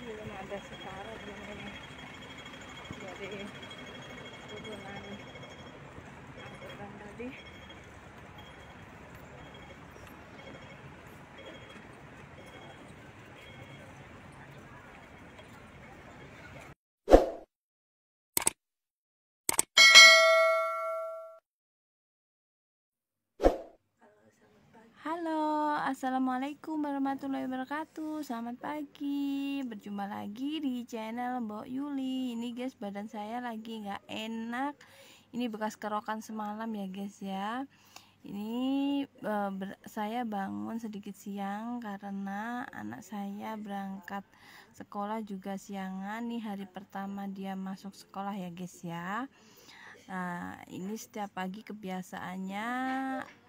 belum ada setara belum ini dari turunan angkutan tadi. Halo, assalamualaikum warahmatullahi wabarakatuh. Selamat pagi, berjumpa lagi di channel Mbok Yuli. Ini guys, badan saya lagi nggak enak. Ini bekas kerokan semalam ya guys ya. Ini saya bangun sedikit siang karena anak saya berangkat sekolah juga siangan. Nih hari pertama dia masuk sekolah ya guys ya. Nah, ini setiap pagi kebiasaannya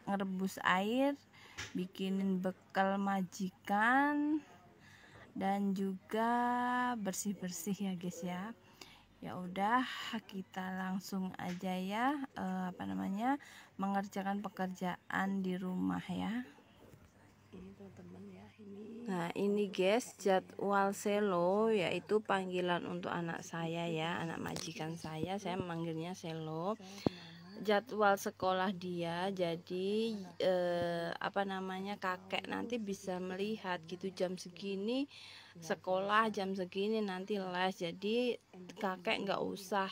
ngerebus air, bikinin bekal majikan, dan juga bersih-bersih ya guys ya. Ya udah, kita langsung aja ya mengerjakan pekerjaan di rumah ya. Ini teman-teman ya, nah ini guys jadwal selo, yaitu panggilan untuk anak saya ya, anak majikan saya memanggilnya selo. Jadwal sekolah dia, jadi kakek nanti bisa melihat gitu, jam segini sekolah, jam segini nanti les. Jadi kakek nggak usah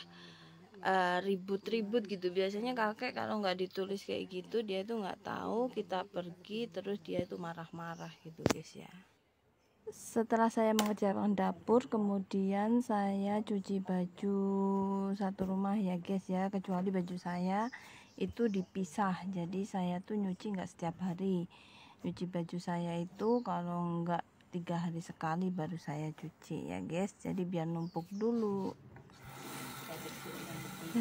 ribut-ribut gitu. Biasanya kakek kalau nggak ditulis kayak gitu, dia itu nggak tahu kita pergi, terus dia itu marah-marah gitu guys ya. Setelah saya mengerjakan dapur, kemudian saya cuci baju satu rumah ya guys ya, kecuali baju saya itu dipisah. Jadi saya tuh nyuci nggak setiap hari. Nyuci baju saya itu kalau nggak 3 hari sekali baru saya cuci ya guys. Jadi biar numpuk dulu.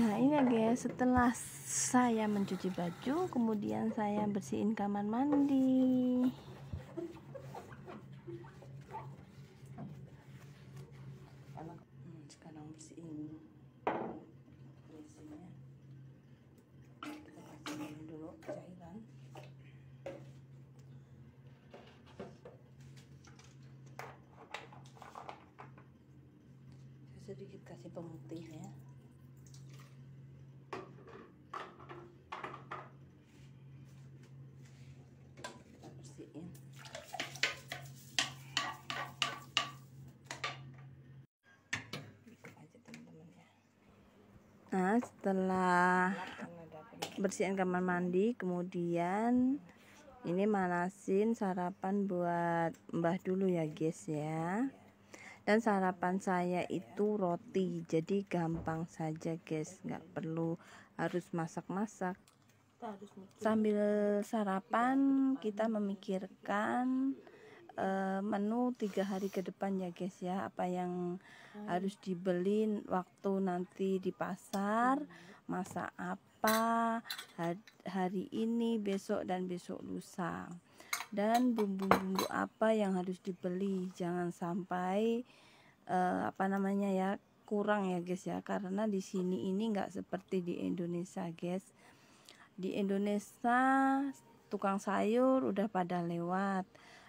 Nah ini guys, setelah saya mencuci baju, kemudian saya bersihin kamar mandi. Sekarang bersihin WC-nya. Kita bersihin dulu cairan. Saya sedikit kasih pemutih ya. Nah setelah bersihin kamar mandi, kemudian ini manasin sarapan buat Mbah dulu ya guys ya. Dan sarapan saya itu roti, jadi gampang saja guys, nggak perlu harus masak-masak. Sambil sarapan kita memikirkan menu 3 hari ke depan ya guys ya, apa yang harus dibeli waktu nanti di pasar, masak apa hari ini, besok, dan besok lusa, dan bumbu-bumbu apa yang harus dibeli. Jangan sampai kurang ya guys ya, karena di sini ini nggak seperti di Indonesia guys. Di Indonesia tukang sayur udah pada lewat,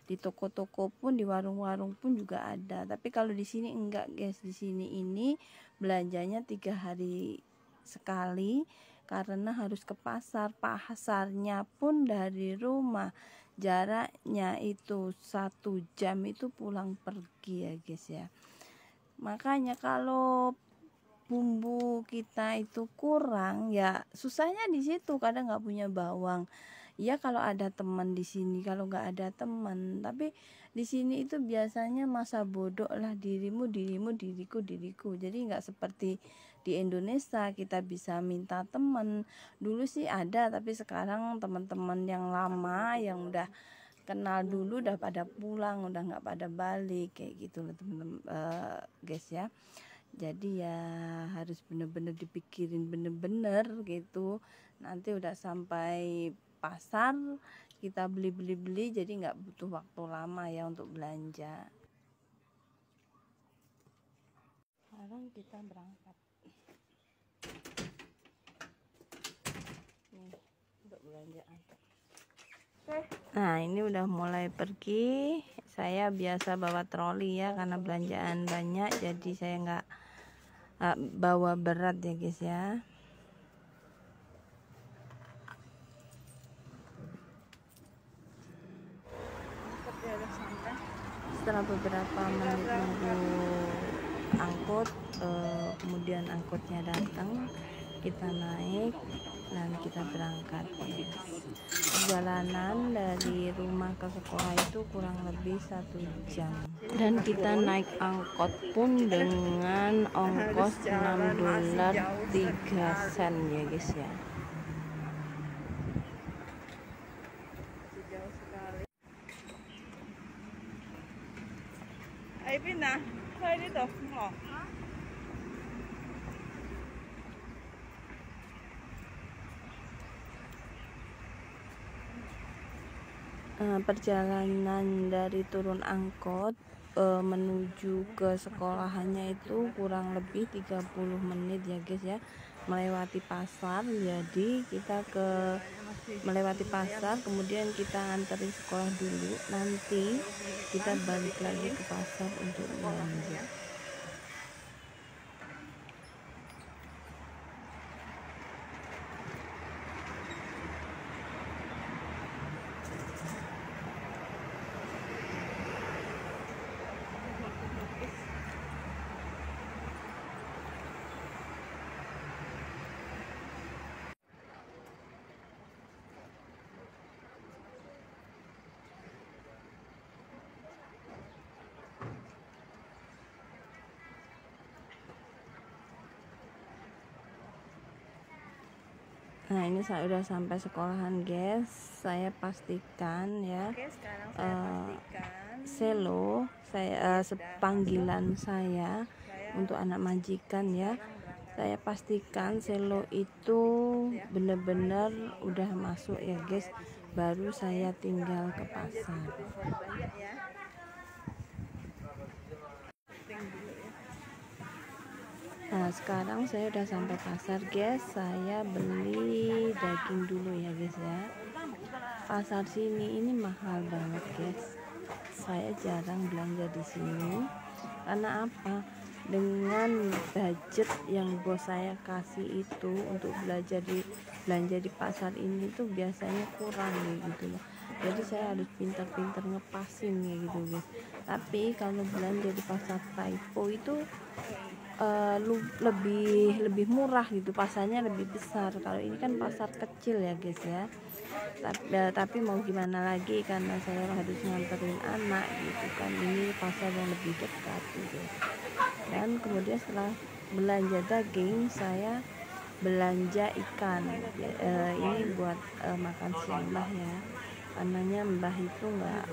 di toko-toko pun, di warung-warung pun juga ada. Tapi kalau di sini enggak guys, di sini ini belanjanya 3 hari sekali karena harus ke pasar. Pasarnya pun dari rumah, jaraknya itu 1 jam itu pulang pergi ya guys ya. Makanya kalau bumbu kita itu kurang ya susahnya di situ, kadang nggak punya bawang. Ya kalau ada teman di sini, kalau nggak ada teman. Tapi di sini itu biasanya masa bodoh lah, dirimu, diriku. Jadi nggak seperti di Indonesia kita bisa minta teman. Dulu sih ada, tapi sekarang teman-teman yang lama yang udah kenal dulu udah pada pulang, udah nggak pada balik kayak gitu loh teman-teman guys ya. Jadi ya harus bener-bener dipikirin bener-bener gitu. Nanti udah sampai pasar kita beli, jadi nggak butuh waktu lama ya untuk belanja. Sekarang kita berangkat nih untuk belanjaan. Oke. Nah, ini udah mulai pergi. Saya biasa bawa troli ya, karena belanjaan banyak, jadi saya nggak bawa berat ya guys ya. Setelah beberapa menit nunggu angkut, kemudian angkutnya datang, kita naik dan kita berangkat guys. Perjalanan dari rumah ke sekolah itu kurang lebih 1 jam, dan kita naik angkot pun dengan ongkos $6.03 ya guys ya. Perjalanan dari turun angkot menuju ke sekolahannya itu kurang lebih 30 menit ya guys ya, melewati pasar. Jadi kita melewati pasar, kemudian kita anterin sekolah dulu, nanti kita balik lagi ke pasar untuk belanja. Nah, ini saya udah sampai sekolahan guys. Saya pastikan ya, selo saya panggilan saya untuk anak majikan ya. Saya pastikan selo itu benar-benar udah masuk ya guys, baru saya tinggal ke pasar. Nah, sekarang saya udah sampai pasar guys. Saya beli daging dulu ya guys ya. Pasar sini ini mahal banget guys. Saya jarang belanja di sini karena apa? Dengan budget yang bos saya kasih itu untuk belanja di pasar ini tuh biasanya kurang gitu loh. Jadi saya harus pintar-pintar ngepasin gitu guys. Tapi kalau belanja di pasar Taipo itu lebih murah gitu, pasarnya lebih besar. Kalau ini kan pasar kecil ya guys ya. Tapi mau gimana lagi, karena saya harus nganterin anak gitu kan, ini pasar yang lebih dekat gitu. Dan kemudian setelah belanja daging, saya belanja ikan. Ini buat makan siang Mbah ya, karenanya Mbah itu nggak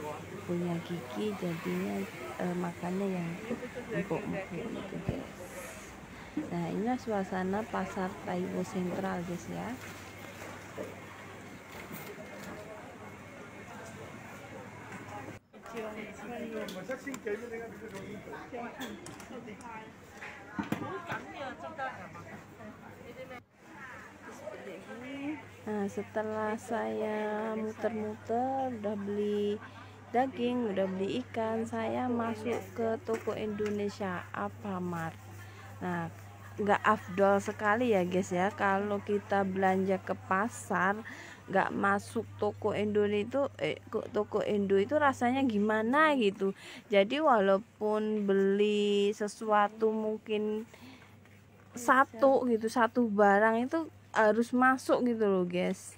punya gigi, jadinya makannya yang empuk-empuk gitu guys. Nah, inilah suasana pasar Taiwo Sentral guys ya. Nah, setelah saya muter-muter udah beli daging, udah beli ikan, saya masuk ke toko Indonesia Alfamart. Nah, nggak afdol sekali ya guys ya, kalau kita belanja ke pasar nggak masuk toko Indo itu rasanya gimana gitu. Jadi walaupun beli sesuatu mungkin satu barang itu harus masuk gitu loh guys.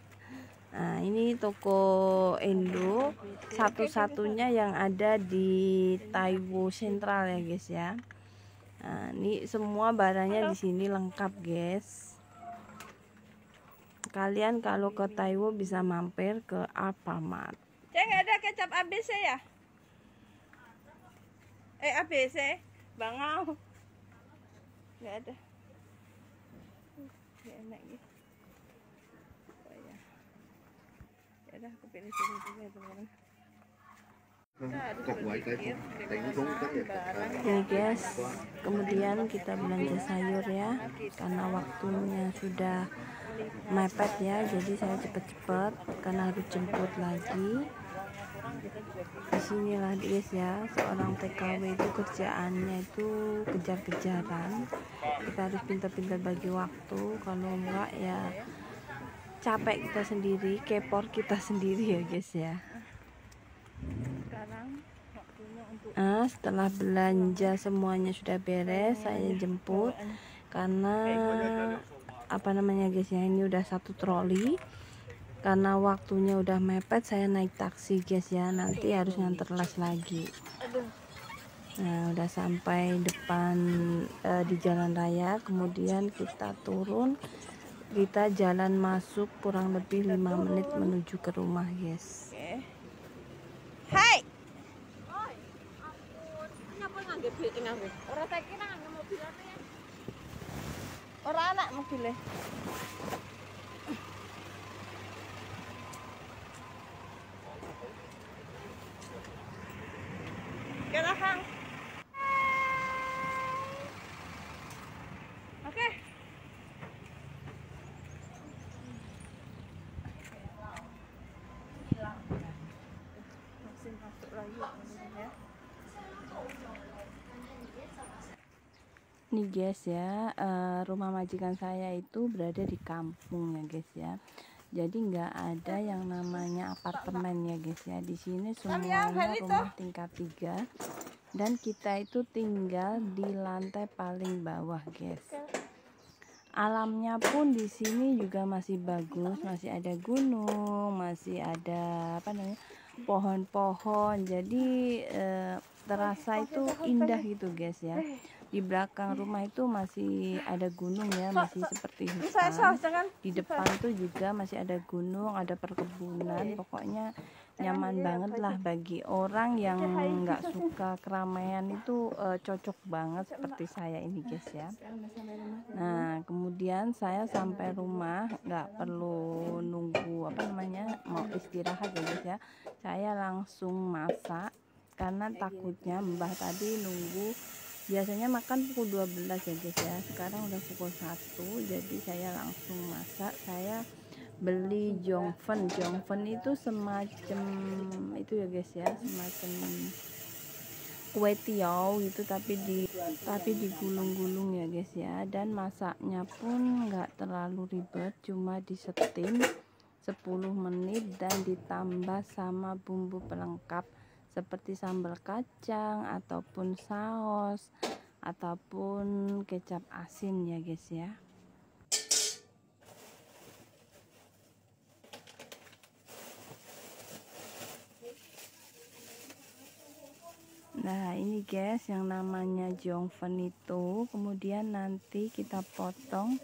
Nah, ini toko Indo satu-satunya yang ada di Taiwo Sentral ya guys ya. Nah, ini semua barangnya di sini lengkap guys. Kalian kalau ke Taiwo bisa mampir ke Alfamart. Ceng, ada kecap ABC ya? ABC? Bangau. Nggak ada. Nggak enak gitu. Oh ya. Ya udah, aku pilih-pilih juga teman-teman. Ini guys, kemudian kita belanja sayur ya, karena waktunya sudah mepet ya, jadi saya cepet-cepet karena harus jemput lagi. Disinilah guys ya, seorang TKW itu kerjaannya itu kejar-kejaran. Kita harus pintar-pintar bagi waktu, kalau enggak ya capek kita sendiri, kepor kita sendiri ya guys ya. Sekarang waktunya untuk Setelah belanja semuanya sudah beres, saya jemput karena apa namanya guys ya, ini udah 1 troli. Karena waktunya udah mepet, saya naik taksi guys ya, nanti harus nganter les lagi. Nah, udah sampai depan di jalan raya, kemudian kita turun, kita jalan masuk kurang lebih 5 menit menuju ke rumah guys. Oke. Hai. Ora anak mobilnya. Kira Kang. Oke. Masih masuk lagi ya. Nih guys ya, rumah majikan saya itu berada di kampung ya guys ya. Jadi nggak ada yang namanya apartemen ya guys ya. Di sini semuanya rumah tingkat 3 dan kita itu tinggal di lantai paling bawah guys. Alamnya pun di sini juga masih bagus, masih ada gunung, masih ada apa namanya, pohon-pohon. Jadi terasa itu indah gitu guys ya. Di belakang rumah itu masih ada gunung ya, masih seperti hutan. Di depan tuh juga masih ada gunung, ada perkebunan. Pokoknya nyaman banget lah bagi orang yang nggak suka keramaian, itu cocok banget seperti saya ini guys ya. Nah, kemudian saya sampai rumah nggak perlu nunggu apa namanya mau istirahat ya guys ya. Saya langsung masak karena takutnya Mbah tadi nunggu. Biasanya makan pukul 12 ya guys ya, sekarang udah pukul 1, jadi saya langsung masak. Saya beli jongfen. Jongfen itu semacam itu ya guys ya, semacam kue tiaw gitu, tapi digulung-gulung ya guys ya. Dan masaknya pun nggak terlalu ribet, cuma disetim 10 menit dan ditambah sama bumbu pelengkap seperti sambal kacang ataupun saus ataupun kecap asin ya guys ya. Nah, ini guys yang namanya jongfen itu, kemudian nanti kita potong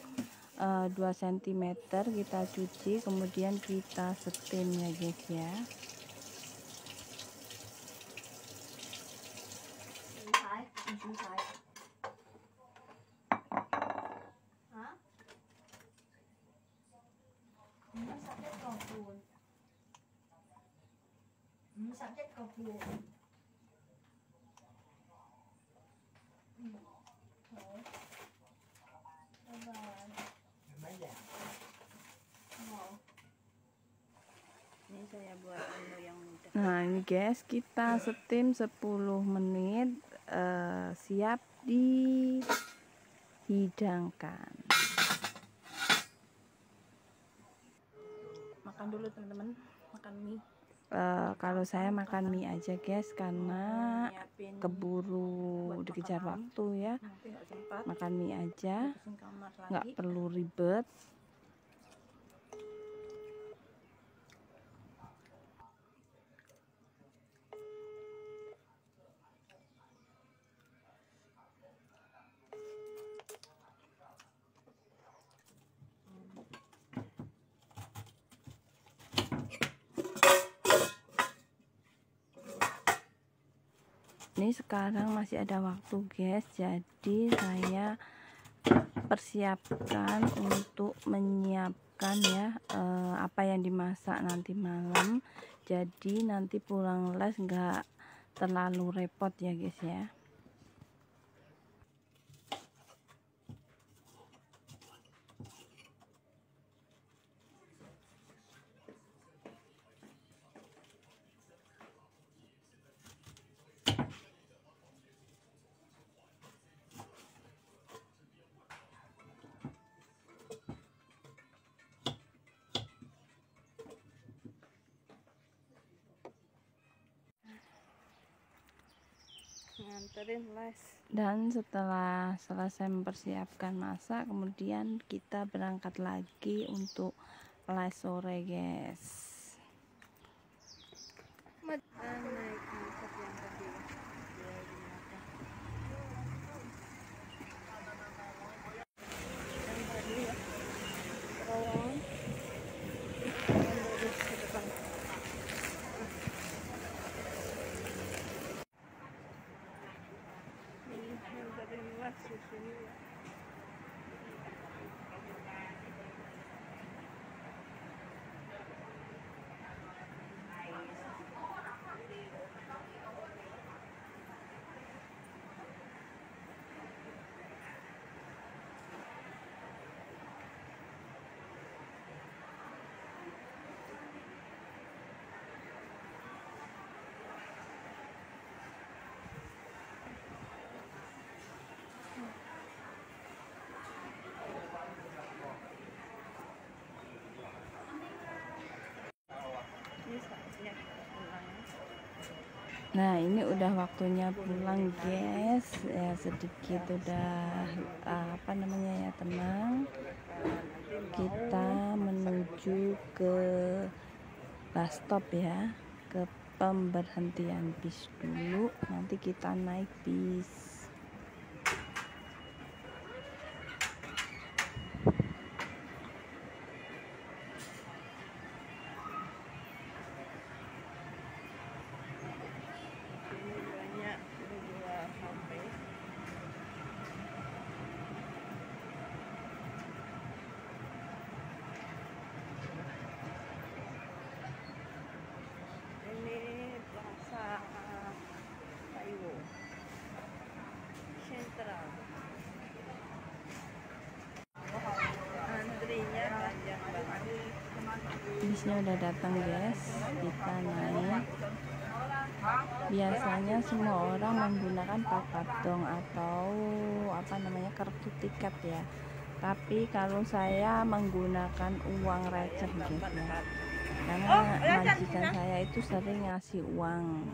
2 cm, kita cuci, kemudian kita setim ya guys ya. Nah, ini guys, kita steam 10 menit, siap dihidangkan. Makan dulu teman-teman, makan mie. Kalau saya makan mie aja guys, karena keburu dikejar waktu ya. Makan mie aja, nggak perlu ribet. Ini sekarang masih ada waktu guys, jadi saya persiapkan untuk menyiapkan ya apa yang dimasak nanti malam. Jadi nanti pulang les nggak terlalu repot ya guys ya. nganterin les. Dan setelah selesai mempersiapkan masak, kemudian kita berangkat lagi untuk les sore, guys. Naik angkot yang tadi dia dimakan. Yang tadi ya terowongan lurus ke depan. Ini yang tadi luas di sini ya. Ini saatnya pulang. Nah, ini udah waktunya pulang, guys. Ya, sedikit udah apa namanya ya, tenang. Kita menuju ke bus stop ya, ke pemberhentian bis dulu. Nanti kita naik bis. Ini banyak jual HP. Ini Plaza Taiwo Central. Antrinya panjang banget. Bisnya udah datang, guys. Kita naik. Biasanya semua orang menggunakan pakatong atau apa namanya, kartu tiket ya. Tapi kalau saya menggunakan uang receh, guys ya. Karena majikan saya itu sering ngasih uang.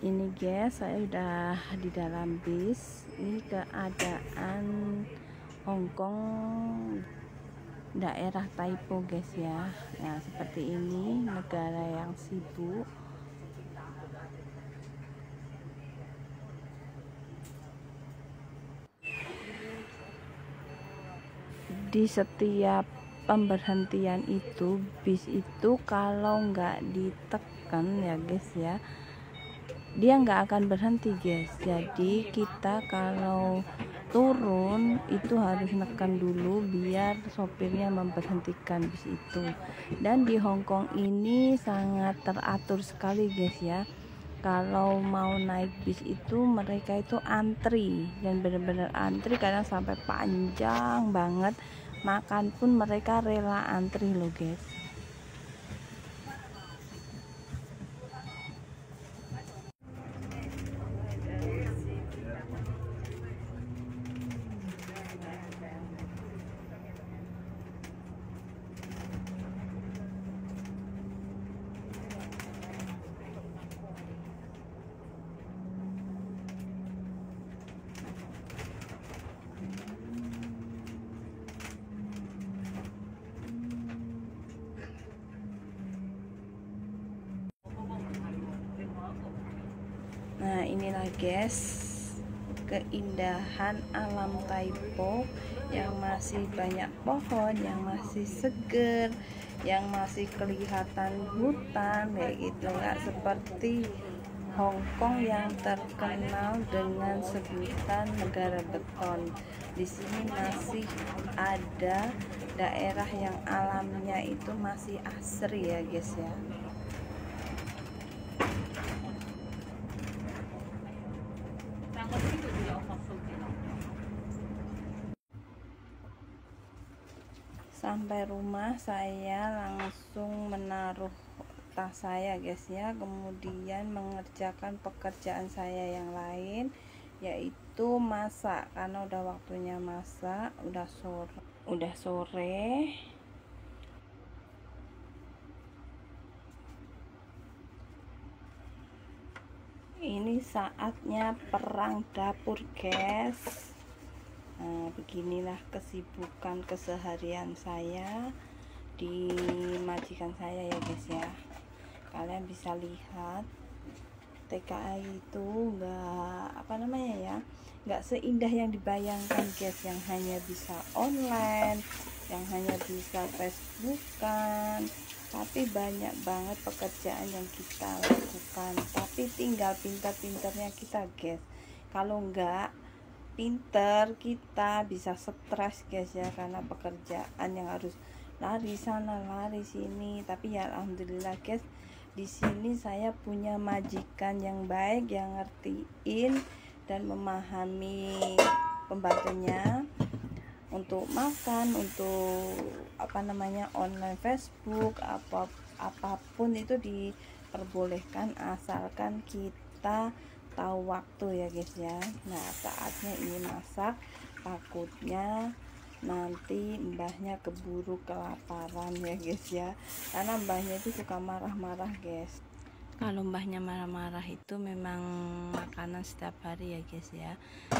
Ini, guys, saya udah di dalam bis. Ini keadaan Hongkong daerah Taipo, guys ya. Nah, seperti ini, negara yang sibuk. Di setiap pemberhentian itu, bis itu kalau nggak ditekan ya, guys ya, dia nggak akan berhenti, guys. Jadi kita kalau turun itu harus nekan dulu biar sopirnya memberhentikan bis itu. Dan di Hongkong ini sangat teratur sekali, guys ya. Kalau mau naik bis itu mereka itu antri, dan benar-benar antri, kadang sampai panjang banget. Makan pun mereka rela antri loh, guys. Nah, inilah, guys, keindahan alam Taipo yang masih banyak pohon, yang masih seger, yang masih kelihatan hutan kayak gitu. Nggak seperti Hong Kong yang terkenal dengan sebutan negara beton. Di sini masih ada daerah yang alamnya itu masih asri ya, guys ya. Sampai rumah saya langsung menaruh tas saya, guys ya, kemudian mengerjakan pekerjaan saya yang lain, yaitu masak, karena udah waktunya masak, udah sore. Ini saatnya perang dapur, guys. Nah, beginilah kesibukan keseharian saya di majikan saya ya guys ya. Kalian bisa lihat TKA itu nggak seindah yang dibayangkan guys, yang hanya bisa online, yang hanya bisa Facebookan, tapi banyak banget pekerjaan yang kita lakukan, tapi tinggal pintar-pintarnya kita guys. Kalau nggak pinter kita bisa stres guys ya, karena pekerjaan yang harus lari sana lari sini. Tapi ya alhamdulillah guys, di sini saya punya majikan yang baik, yang ngertiin dan memahami pembantunya untuk makan, untuk online Facebook, apapun itu diperbolehkan asalkan kita tahu waktu ya guys ya. Nah, saatnya ini masak, takutnya nanti mbahnya keburu kelaparan ya guys ya, karena mbahnya itu suka marah-marah guys. Kalau mbahnya marah-marah itu memang makanan setiap hari ya guys ya.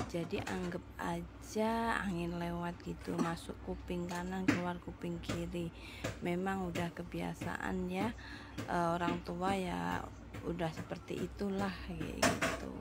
Jadi anggap aja angin lewat gitu, masuk kuping kanan keluar kuping kiri. Memang udah kebiasaan ya, orang tua ya udah seperti itulah kayak gitu.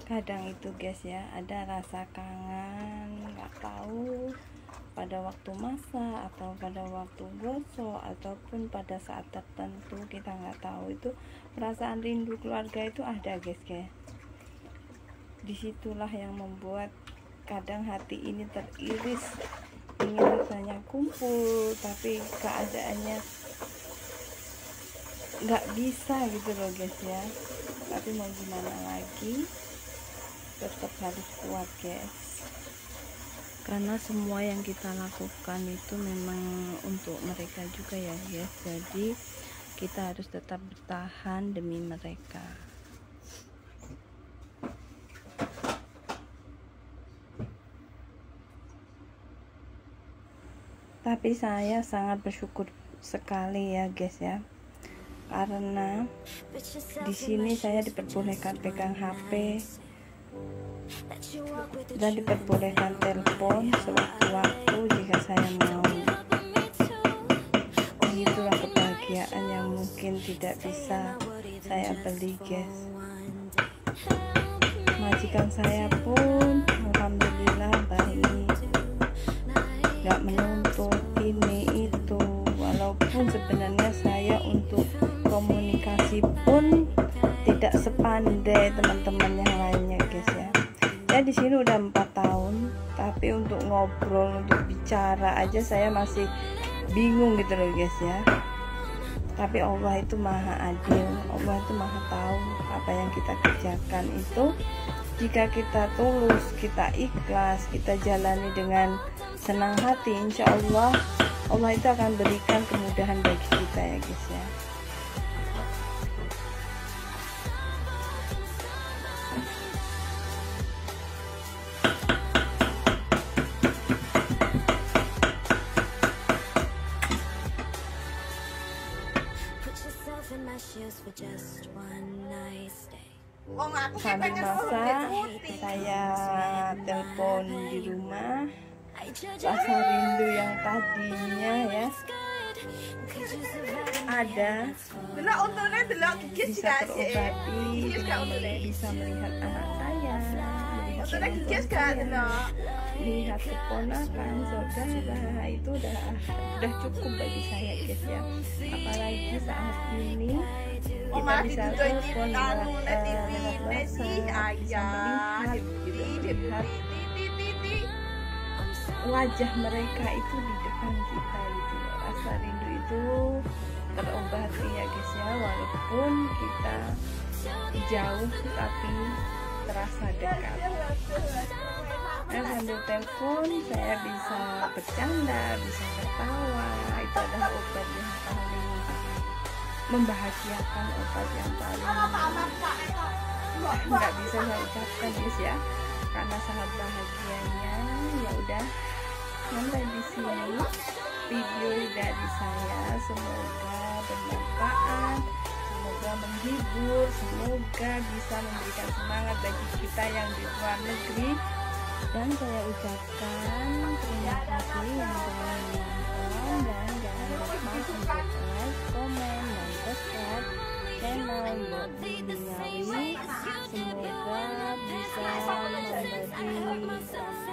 Kadang itu guys ya, ada rasa kangen, nggak tahu pada waktu masak atau pada waktu gosok ataupun pada saat tertentu, kita nggak tahu. Itu perasaan rindu keluarga itu ada guys ya. Disitulah yang membuat kadang hati ini teriris, ingin rasanya kumpul tapi keadaannya nggak bisa gitu loh guys ya. Tapi mau gimana lagi, tetap harus kuat guys. karena semua yang kita lakukan itu memang untuk mereka juga ya guys. Jadi kita harus tetap bertahan demi mereka. Tapi saya sangat bersyukur sekali ya guys ya, karena di sini saya diperbolehkan pegang HP dan diperbolehkan telepon sewaktu-waktu jika saya mau. Itulah kebahagiaan yang mungkin tidak bisa saya beli guys. Majikan saya pun alhamdulillah baik, gak menuntut ini itu, walaupun sebenarnya saya untuk komunikasi pun tidak sepandai teman-teman yang lainnya guys ya. Saya di sini udah 4 tahun, tapi untuk ngobrol, untuk bicara aja saya masih bingung gitu loh guys ya. Tapi Allah itu maha adil, Allah itu maha tahu apa yang kita kerjakan itu. Jika kita tulus, kita ikhlas, kita jalani dengan senang hati, insya Allah Allah itu akan berikan kemudahan bagi kita ya guys ya. Sambil masak saya telepon di rumah, rasa rindu yang tadinya ya ada bisa terobati dengan bisa melihat anak saya, melihat keponakan, saudara, itu udah cukup bagi saya guys ya. Apalagi saat ini kita bisa telepon lewat WhatsApp, bisa melihat wajah mereka itu di depan kita gitu. Rasa rindu itu terobati ya guys ya, walaupun kita jauh tapi terasa dekat. Sambil telepon saya bisa bercanda, bisa ketawa. Itu adalah obat yang paling membahagiakan, obat yang paling nggak bisa saya ucapkan guys ya, karena sangat bahagianya. Ya udah, sampai di sini video dari saya, semoga bermanfaat, semoga menghibur, semoga bisa memberikan semangat bagi kita yang di luar negeri. Dan saya ucapkan terima kasih yang telah menonton, dan jangan lupa untuk like, komen, dan subscribe channel Mbok Duniawi. Semoga bisa memberi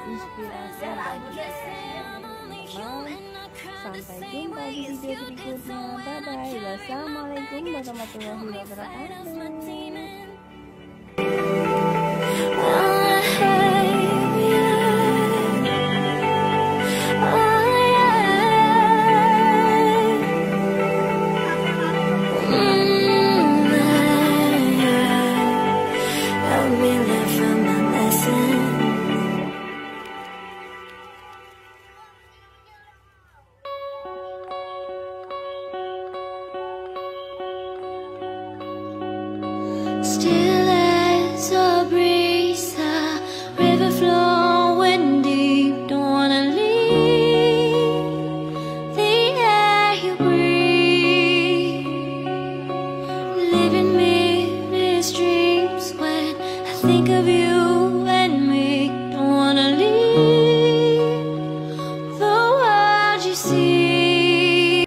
inspirasi bagi teman-teman. Sampai jumpa di video berikutnya. Bye bye. Wassalamualaikum warahmatullahi wabarakatuh. Still as a breeze, a river flowing deep. Don't wanna leave the air you breathe. Living me these dreams when I think of you.